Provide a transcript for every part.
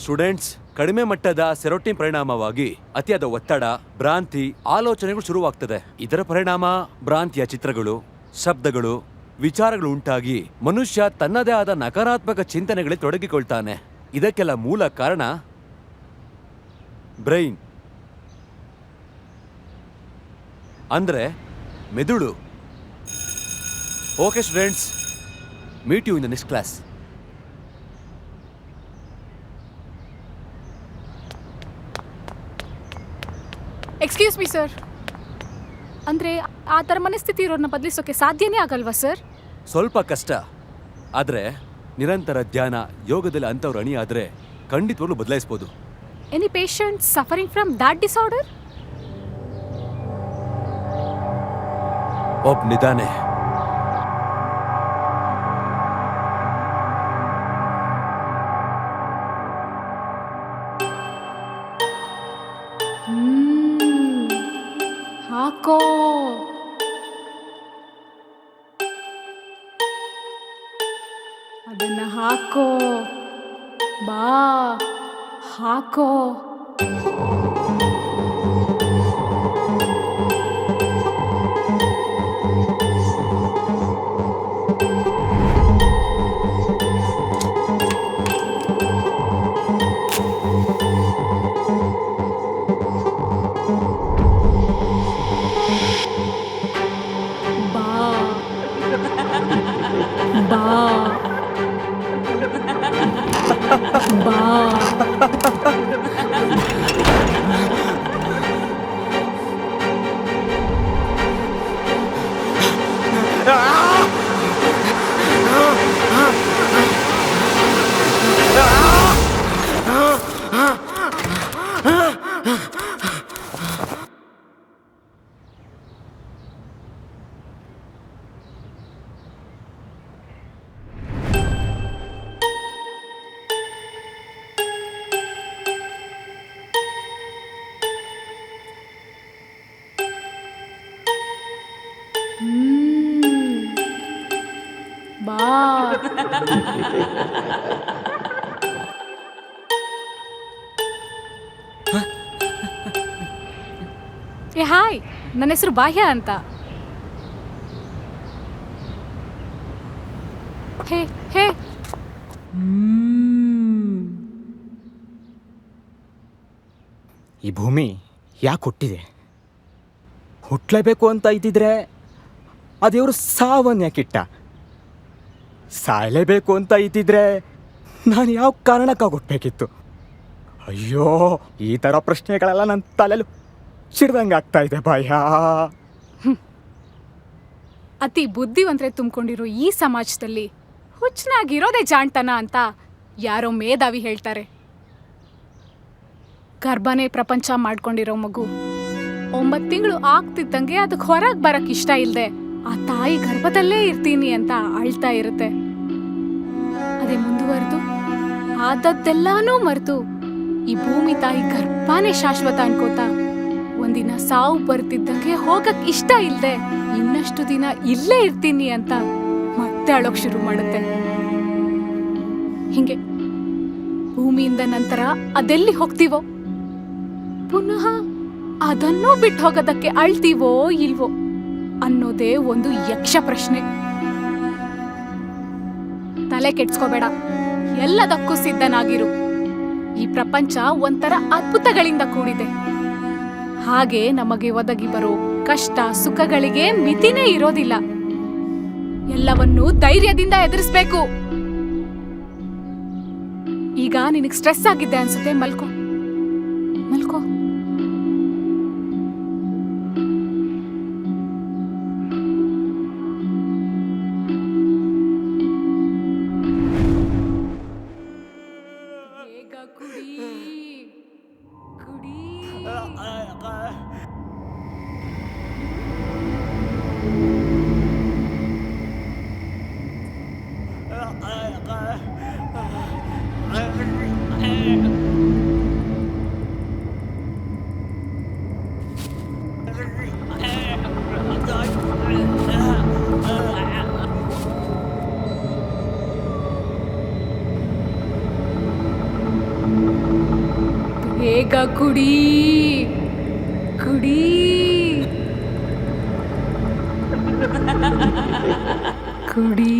Students, ಕಡಿಮೆ ಮಟ್ಟದ serotonin ಪರಿಣಾಮವಾಗಿ ಅತಿಯಾದ ಒತ್ತಡ, ಭ್ರಾಂತಿ, ಆಲೋಚನೆಗಳು ಶುರುವಾಗ್ತದೆ. ಇದರ ಪರಿಣಾಮ ಭ್ರಾಂತಿಯ ಚಿತ್ರಗಳು, ಶಬ್ದಗಳು, ವಿಚಾರಗಳು ಉಂಟಾಗಿ ಮನುಷ್ಯ ತನ್ನದೇ ಆದ ನಕಾರಾತ್ಮಕ ಚಿಂತನೆಗಳಿಗೆ ತೊಡಗಿಕೊಳ್ತಾನೆ. ಇದಕ್ಕೆಲ್ಲ ಮೂಲ ಕಾರಣ ಬ್ರೈನ್, ಅಂದ್ರೆ ಮೆದುಳು. Okay students, meet you in the next class. Excuse me sir, ಅಂದರೆ ಆ ಥರ ಮನಸ್ಥಿತಿ ಇರೋರನ್ನ ಬದಲಿಸೋಕೆ ಸಾಧ್ಯನೇ ಆಗಲ್ವಾ ಸರ್? ಸ್ವಲ್ಪ ಕಷ್ಟ, ಆದರೆ ನಿರಂತರ ಧ್ಯಾನ, ಯೋಗದಲ್ಲಿ ಅಂಥವ್ರು ಅಣಿ ಆದರೆ ಖಂಡಿತವಾಗ್ಲೂ ಬದಲಾಯಿಸ್ಬೋದು. Any patient suffering from that disorder? ಒಬ್ಬನಿದ್ದಾನೆ. ಹಾಕೋ. ಅದನ್ನ ಹಾಕೋ. ಬಾ, ಹಾಕೋ. ಬಾ. ಏ ಹಾಯ್, ನನ್ನ ಹೆಸರು ಬಾಹ್ಯ ಅಂತ. ಹೇ ಹೇ. ಈ ಭೂಮಿ ಯಾಕೆ ಹುಟ್ಟಿದೆ? ಹುಟ್ಟಲೇಬೇಕು ಅಂತ ಇದ್ದಿದ್ರೆ ಆ ದೇವರು ಸಾವನ್ನ ಯಾಕಿಟ್ಟ? ಸಾಯಲೇಬೇಕು ಅಂತ ಇದ್ದಿದ್ರೆ ನಾನು ಯಾವ ಕಾರಣಕ್ಕಾಗಿ ಹುಟ್ಟಬೇಕಿತ್ತು? ಅಯ್ಯೋ, ಈ ಥರ ಪ್ರಶ್ನೆಗಳೆಲ್ಲ ನನ್ನ ತಲೆಯಲ್ಲಿ ಸಿಡ್ದಂಗೆ ಆಗ್ತಾ ಇದೆ ಬಾಯ್ಯ. ಅತಿ ಬುದ್ಧಿವಂತರೆ ತುಂಬಿಕೊಂಡಿರೋ ಈ ಸಮಾಜದಲ್ಲಿ ಹುಚ್ಚನಾಗಿರೋದೇ ಜಾಣ್ತನ ಅಂತ ಯಾರೋ ಮೇಧಾವಿ ಹೇಳ್ತಾರೆ. ಗರ್ಭನೇ ಪ್ರಪಂಚ ಮಾಡ್ಕೊಂಡಿರೋ ಮಗು 9 ತಿಂಗಳು ಆಗ್ತಿದ್ದಂಗೆ ಅದಕ್ಕೆ ಹೊರಗೆ ಬರಕ್ ಇಷ್ಟ ಇಲ್ಲದೆ ಆ ತಾಯಿ ಗರ್ಭದಲ್ಲೇ ಇರ್ತೀನಿ ಅಂತ ಅಳ್ತಾ ಇರುತ್ತೆ. ಅದೇ ಮುಂದುವರೆದು ಆದದ್ದೆಲ್ಲಾನೂ ಮರೆತು ಈ ಭೂಮಿ ತಾಯಿ ಗರ್ಭನೇ ಶಾಶ್ವತ ಅನ್ಕೋತಾ ಒಂದಿನ ಸಾವು ಬರ್ತಿದ್ದಂಗೆ ಹೋಗಕ್ ಇಷ್ಟ ಇಲ್ಲದೆ ಇನ್ನಷ್ಟು ದಿನ ಇಲ್ಲೇ ಇರ್ತೀನಿ ಅಂತ ಮತ್ತೆ ಅಳೋಕ್ ಶುರು ಮಾಡುತ್ತೆ. ಹಿಂಗೆ ಭೂಮಿಯಿಂದ ನಂತರ ಅದೆಲ್ಲಿ ಹೋಗ್ತೀವೋ ಪುನಃ ಅದನ್ನೂ ಬಿಟ್ಟು ಹೋಗೋದಕ್ಕೆ ಅಳ್ತೀವೋ ಇಲ್ವೋ ಅನ್ನೋದೇ ಒಂದು ಯಕ್ಷ ಪ್ರಶ್ನೆ. ತಲೆ ಕೆಡ್ಸ್ಕೋಬೇಡ, ಎಲ್ಲದಕ್ಕೂ ಸಿದ್ಧನಾಗಿರು. ಈ ಪ್ರಪಂಚ ಒಂಥರ ಅದ್ಭುತಗಳಿಂದ ಕೂಡಿದೆ. ಹಾಗೆ ನಮಗೆ ಒದಗಿ ಬರೋ ಕಷ್ಟ ಸುಖಗಳಿಗೆ ಮಿತಿನೇ ಇರೋದಿಲ್ಲ. ಎಲ್ಲವನ್ನೂ ಧೈರ್ಯದಿಂದ ಎದುರಿಸ್ಬೇಕು. ಈಗ ನಿನಗೆ ಸ್ಟ್ರೆಸ್ ಆಗಿದ್ದೆ ಅನ್ಸುತ್ತೆ, ಮಲ್ಕೋ ಮಲ್ಕೋ. ಬೇಗ ಕುಡಿ ಕುಡಿ ಬೇಗ ಕುಡಿ ಕುಡಿ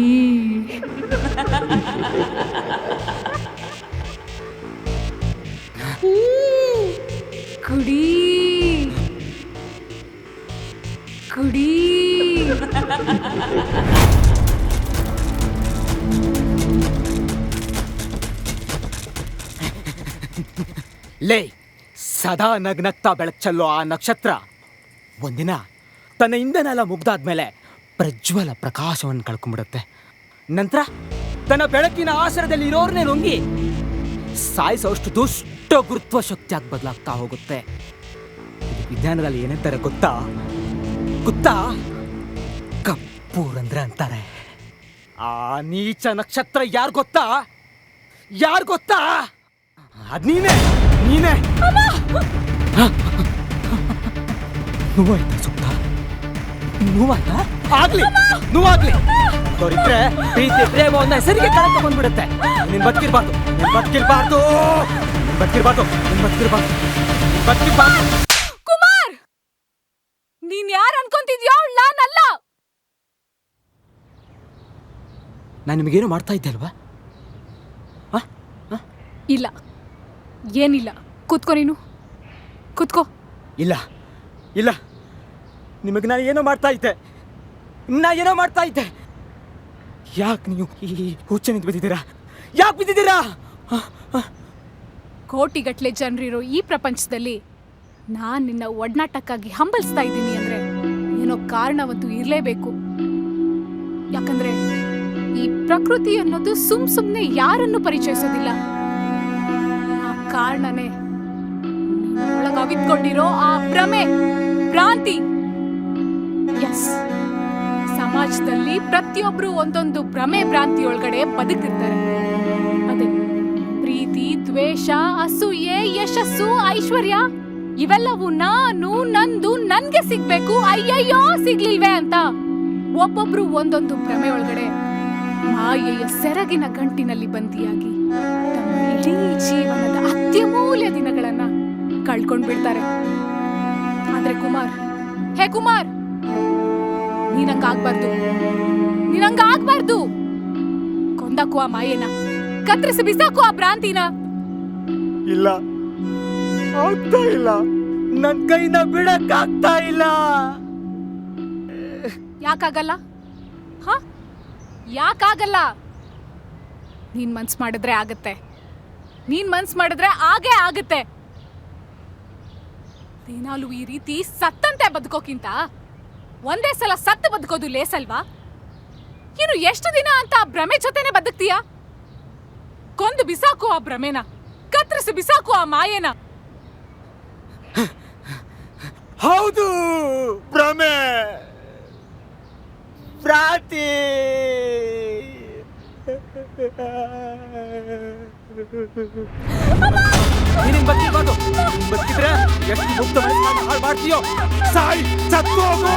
ಕುಡಿ ಕುಡಿ ಕುಡಿ ಲೇ ಸದಾ ನಗ್ನಗ್ತಾ ಬೆಳಚಲ್ಲೋ ಆ ನಕ್ಷತ್ರ ಒಂದಿನ ತನ್ನ ಇಂಧನೆಲ್ಲ ಮುಗ್ದಾದ್ಮೇಲೆ ಪ್ರಜ್ವಲ ಪ್ರಕಾಶವನ್ನು ಕಳ್ಕೊಂಡ್ಬಿಡುತ್ತೆ. ನಂತರ ತನ್ನ ಬೆಳಕಿನ ಆಸರದಲ್ಲಿ ಇರೋರ್ನೇ ನುಂಗಿ ಸಾಯಿಸೋಷ್ಟು ದುಷ್ಟ ಗುರುತ್ವ ಶಕ್ತಿಯಾಗಿ ಬದಲಾಗ್ತಾ ಹೋಗುತ್ತೆ. ಇದು ವಿಜ್ಞಾನದಲ್ಲಿ ಏನಂತಾರೆ ಗೊತ್ತಾ ಗೊತ್ತಾ ಕಪ್ಪೂರಂದ್ರ ಅಂತಾರೆ. ಆ ನೀಚ ನಕ್ಷತ್ರ ಯಾರು ಗೊತ್ತಾ ಅದ್ ನೀನೇ ನೋವಾಯ್ತಾ ಸುತ್ತ ನೋವಾಯ್ತಾ ನೋವಾಗ್ಲಿ ಅವರಿದ್ರೆ ಪ್ರೀತಿ ಪ್ರೇಮ ಒಂದ ಹೆಸರಿಗೆ ಕಳಕ ಬಂದ್ಬಿಡುತ್ತೆ. ನೀನ್ ಬದುಕಿರ್ಬಾರ್ದು ಕುಮಾರ್, ನೀನ್ ಯಾರು ಅನ್ಕೊಂತಿದ್ಯೋ ನಾನಲ್ಲ. ನಾನು ನಿಮಗೇನು ಮಾಡ್ತಾ ಇದ್ದೆ ಅಲ್ವಾ? ಇಲ್ಲ, ಏನಿಲ್ಲ. ಕೂತ್ಕೋ, ನೀನು ಕೂತ್ಕೋ. ಇಲ್ಲ ನಿಮಗೆ ನಾನು ಏನೋ ಮಾಡ್ತಾ ಇದ್ದೆ. ಯಾಕೆ ನೀವು ಈ ಹುಚ್ಚನಿಗೆ ಬಿದ್ದಿದ್ದೀರಾ? ಯಾಕೆ ಬಿದ್ದಿದ್ದೀರಾ? ಕೋಟಿಗಟ್ಲೆ ಜನರಿರೋ ಈ ಪ್ರಪಂಚದಲ್ಲಿ ನಾನ್ ನಿನ್ನ ಒಡನಾಟಕ್ಕಾಗಿ ಹಂಬಲಿಸ್ತಾ ಇದ್ದೀನಿ ಅಂದ್ರೆ ಏನೋ ಕಾರಣವಂತೂ ಇರಲೇಬೇಕು. ಯಾಕಂದ್ರೆ ಈ ಪ್ರಕೃತಿ ಅನ್ನೋದು ಸುಮ್ನೆ ಯಾರನ್ನು ಪರಿಚಯಿಸೋದಿಲ್ಲ. ಆ ಕಾರಣನೇ ಒಳಗಾಗಿಟ್ಕೊಂಡಿರೋ ಆ ಭ್ರಾಂತಿ. ಎಸ್, ಸಮಾಜದಲ್ಲಿ ಪ್ರತಿಯೊಬ್ರು ಒಂದೊಂದು ಭ್ರಾಂತಿ ಒಳಗಡೆ ಬದುಕಿರ್ತಾರೆ. ಅದೇ ಪ್ರೀತಿ, ದ್ವೇಷ, ಅಸೂಯೆ, ಯಶಸ್ಸು, ಐಶ್ವರ್ಯ ಇವೆಲ್ಲವೂ ನಾನು, ನಂದು, ನನ್ಗೆ ಸಿಗ್ಬೇಕು, ಅಯ್ಯಯ್ಯೋ ಸಿಗ್ಲಿಲ್ವೇ ಅಂತ ಒಬ್ಬೊಬ್ರು ಒಂದೊಂದು ಭ್ರಮೆ ಒಳಗಡೆ ಮಾಯೆಯ ಸೆರಗಿನ ಗಂಟಿನಲ್ಲಿ ಬಂದಿಯಾಗಿ ತಮ್ಮ ಇಡೀ ಜೀವನದ ಅತ್ಯಮೂಲ್ಯ ದಿನಗಳನ್ನ ಕಳ್ಕೊಂಡ್ಬಿಡ್ತಾರೆ. ಆದ್ರೆ ಕುಮಾರ್, ನೀನಂಗಾಗ್ಬಾರ್ದು. ಕೊಂದಾಕು ಆ ಮಾಯೆನ, ಕತ್ತರಿಸಿ ಬಿಸಾಕು ಆ ಭ್ರಾಂತಿನ. ಇಲ್ಲ, ಆಗ್ತಾ ಇಲ್ಲ. ನನ್ ಕೈನ ಬಿಡಕ್ಕಾಗ್ತಾ ಇಲ್ಲ. ಯಾಕಾಗಲ್ಲ? ಯಾಕಾಗಲ್ಲ? ನೀನ್ ಮನ್ಸ್ ಮಾಡಿದ್ರೆ ಆಗತ್ತೆ. ನೀನ್ ಮನ್ಸ್ ಮಾಡಿದ್ರೆ ಆಗೇ ಆಗತ್ತೆ. ದಿನಾಲು ಈ ರೀತಿ ಸತ್ತಂತೆ ಬದುಕೋಕ್ಕಿಂತ ಒಂದೇ ಸಲ ಸತ್ತು ಬದುಕೋದು ಲೇಸಲ್ವಾ? ಇನ್ನು ಎಷ್ಟು ದಿನ ಅಂತ ಆ ಭ್ರಮೆ ಜೊತೆನೆ ಬದುಕ್ತೀಯ? ಕೊಂದು ಬಿಸಾಕು ಆ ಭ್ರಮೆನ, ಕತ್ತರಿಸಿ ಬಿಸಾಕು ಆ ಮಾಯೆನ. ಹೌದು, ಭ್ರಮೆ, ಭ್ರಾಂತಿ. ಬದುಕಿದ್ರೆ ಎಷ್ಟು ಮುಕ್ತ ಮನಸ್ಸನ್ನ ಹಾಳು ಮಾಡ್ತೀಯೋ. ಸಾಯಿ, ಸತ್ತು ಹೋಗು.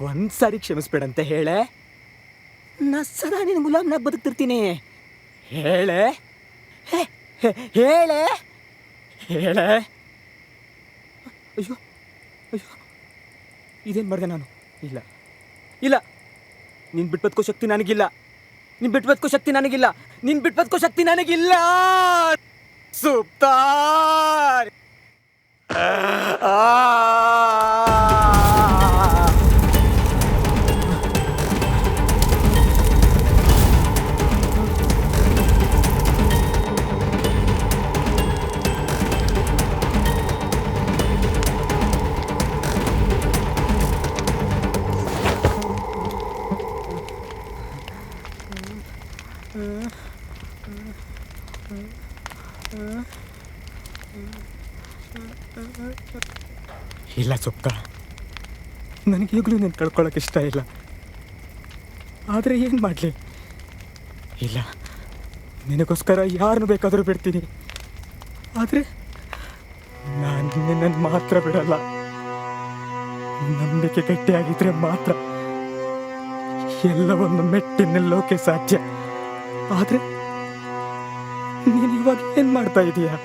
ಒಂದ್ಸಾರಿ ಕ್ಷಮಿಸ್ಬೇಡಂತೆ ಹೇಳೆ. ನಾ ಸದಾ ನಿನ್ನ ಗುಲಾಮ್ನಾಗ ಬದುಕ್ತಿರ್ತೀನಿ. ಹೇಳೆ ಹೇಳೆ ಹೇಳೆ. ಅಯ್ಯೋ ಇದೇನು ಮಾಡಿದೆ ನಾನು? ಇಲ್ಲ, ನೀನು ಬಿಟ್ಟು ಬದುಕೋ ಶಕ್ತಿ ನನಗಿಲ್ಲ. ಸುಪ್ತಾರ್. ಇಲ್ಲ ಸುಪ್ತ, ನನಗೀಗಲೂ ನೀನು ಕಳ್ಕೊಳ್ಳೋಕೆ ಇಷ್ಟ ಇಲ್ಲ. ಆದರೆ ಏನು ಮಾಡಲಿ, ಇಲ್ಲ, ನಿನಗೋಸ್ಕರ ಯಾರನ್ನು ಬೇಕಾದರೂ ಬಿಡ್ತೀನಿ. ಆದರೆ ನಾನು ನಿನ್ನನ್ನು ಮಾತ್ರ ಬಿಡಲ್ಲ. ನಂಬಿಕೆ ಗಟ್ಟಿಯಾಗಿದ್ರೆ ಮಾತ್ರ ಎಲ್ಲವನ್ನು ಮೆಟ್ಟಿ ನಿಲ್ಲೋಕೆ ಸಾಧ್ಯ. ಆದರೆ ನೀನು ಇವಾಗ ಏನು ಮಾಡ್ತಾ ಇದೀಯಾ?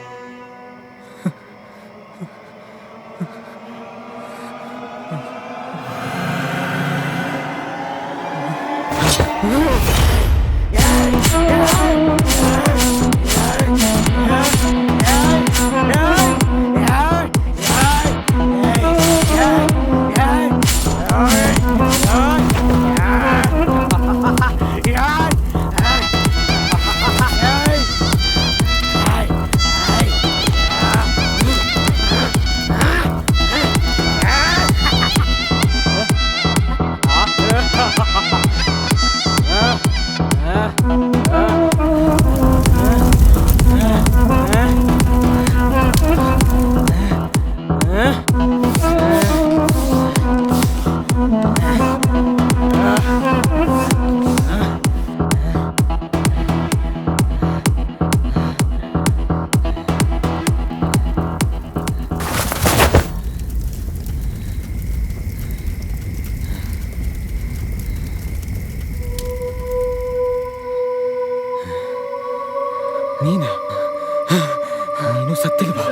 ನೀನು ಸತ್ತಿಲ್ವಾ?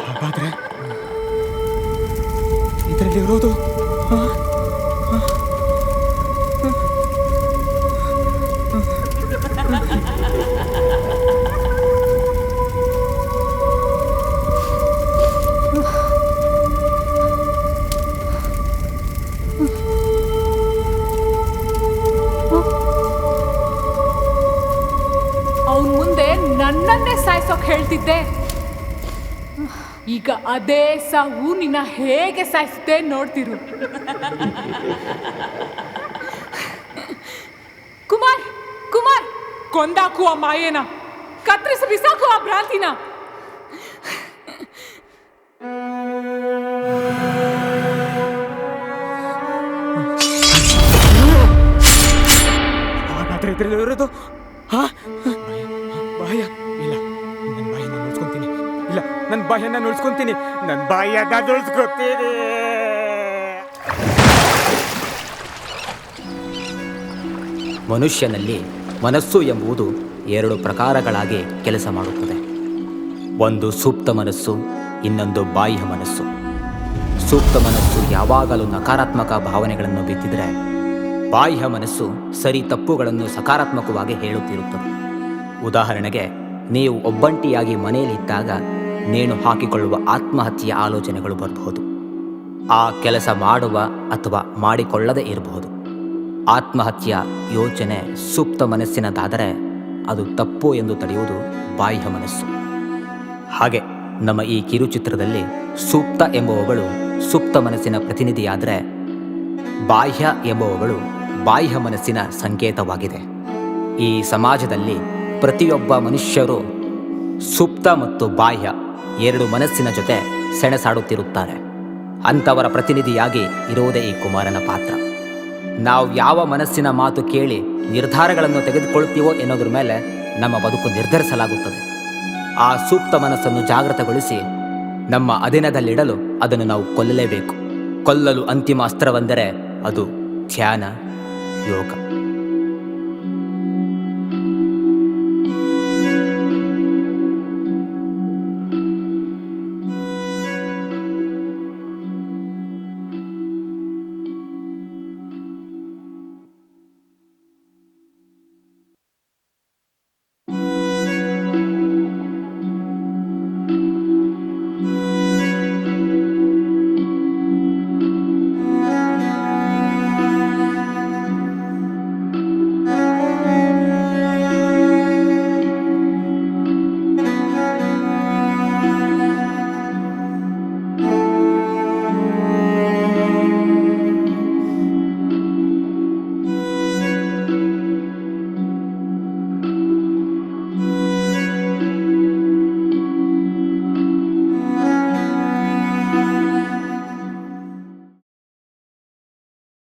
ಹಾಗಾದ್ರೆ ಇದರಲ್ಲಿ ಇರೋದು ಅವನ್ ಮುಂದೆ ನನ್ನನ್ನೇ ಸಾಯಿಸೋಕ್ ಹೇಳ್ತಿದ್ದೆ. ಈಗ ಅದೇ ಸಾವು ನಿನ್ನ ಹೇಗೆ ಸಾಯಿಸುತ್ತೆ ನೋಡ್ತಿರು. ಕುಮಾರ್, ಕುಮಾರ್, ಕೊಂದಾಕು ಆ ಮಾಯೇನ, ಕತ್ತರಿಸಿ ಬಿಸಾಕು ಆ ಭ್ರಾಂತಿನ. ಹಾಗಾದ್ರೆ ಇದರಲ್ಲಿ ಇರೋದು ಬಾಯ? ಇಲ್ಲ, ನನ್ನ ಬಾಯಿನ ಉಳಿಸ್ಕೊಂತೀನಿ. ಇಲ್ಲ, ನನ್ನ ಬಾಯನ್ನ ಉಳಿಸ್ಕೊಂತೀನಿ. ನನ್ನ ಬಾಯನ್ನ ಉಳಿಸ್ಕೊತೀನಿ. ಮನುಷ್ಯನಲ್ಲಿ ಮನಸ್ಸು ಎಂಬುದು 2 ಪ್ರಕಾರಗಳಾಗಿ ಕೆಲಸ ಮಾಡುತ್ತದೆ. ಒಂದು ಸೂಕ್ತ ಮನಸ್ಸು, ಇನ್ನೊಂದು ಬಾಹ್ಯ ಮನಸ್ಸು. ಸೂಕ್ತ ಮನಸ್ಸು ಯಾವಾಗಲೂ ನಕಾರಾತ್ಮಕ ಭಾವನೆಗಳನ್ನು ಬಿತ್ತಿದರೆ, ಬಾಹ್ಯ ಮನಸ್ಸು ಸರಿ ತಪ್ಪುಗಳನ್ನು ಸಕಾರಾತ್ಮಕವಾಗಿ ಹೇಳುತ್ತಿರುತ್ತದೆ. ಉದಾಹರಣೆಗೆ, ನೀವು ಒಬ್ಬಂಟಿಯಾಗಿ ಮನೆಯಲ್ಲಿದ್ದಾಗ ನೇಣು ಹಾಕಿಕೊಳ್ಳುವ ಆತ್ಮಹತ್ಯೆಯ ಆಲೋಚನೆಗಳು ಬರಬಹುದು. ಆ ಕೆಲಸ ಮಾಡುವ ಅಥವಾ ಮಾಡಿಕೊಳ್ಳದೇ ಇರಬಹುದು. ಆತ್ಮಹತ್ಯೆಯ ಯೋಚನೆ ಸೂಕ್ತ ಮನಸ್ಸಿನದಾದರೆ ಅದು ತಪ್ಪು ಎಂದು ತಡೆಯುವುದು ಬಾಹ್ಯ ಮನಸ್ಸು. ಹಾಗೆ ನಮ್ಮ ಈ ಕಿರುಚಿತ್ರದಲ್ಲಿ ಸೂಕ್ತ ಎಂಬುವಗಳು ಸೂಕ್ತ ಮನಸ್ಸಿನ ಪ್ರತಿನಿಧಿಯಾದರೆ, ಬಾಹ್ಯ ಎಂಬುವಗಳು ಬಾಹ್ಯ ಮನಸ್ಸಿನ ಸಂಕೇತವಾಗಿದೆ. ಈ ಸಮಾಜದಲ್ಲಿ ಪ್ರತಿಯೊಬ್ಬ ಮನುಷ್ಯರು ಸೂಕ್ತ ಮತ್ತು ಬಾಹ್ಯ 2 ಮನಸ್ಸಿನ ಜೊತೆ ಸೆಣಸಾಡುತ್ತಿರುತ್ತಾರೆ. ಅಂಥವರ ಪ್ರತಿನಿಧಿಯಾಗಿ ಇರುವುದೇ ಈ ಕುಮಾರನ ಪಾತ್ರ. ನಾವು ಯಾವ ಮನಸ್ಸಿನ ಮಾತು ಕೇಳಿ ನಿರ್ಧಾರಗಳನ್ನು ತೆಗೆದುಕೊಳ್ತೀವೋ ಎನ್ನುವುದರ ಮೇಲೆ ನಮ್ಮ ಬದುಕು ನಿರ್ಧರಿಸಲಾಗುತ್ತದೆ. ಆ ಸೂಕ್ತ ಮನಸ್ಸನ್ನು ಜಾಗೃತಗೊಳಿಸಿ ನಮ್ಮ ಅಧೀನದಲ್ಲಿಡಲು ಅದನ್ನು ನಾವು ಕೊಲ್ಲಲೇಬೇಕು. ಕೊಲ್ಲಲು ಅಂತಿಮ ಅಸ್ತ್ರವೆಂದರೆ ಅದು ಧ್ಯಾನ, ಯೋಗ.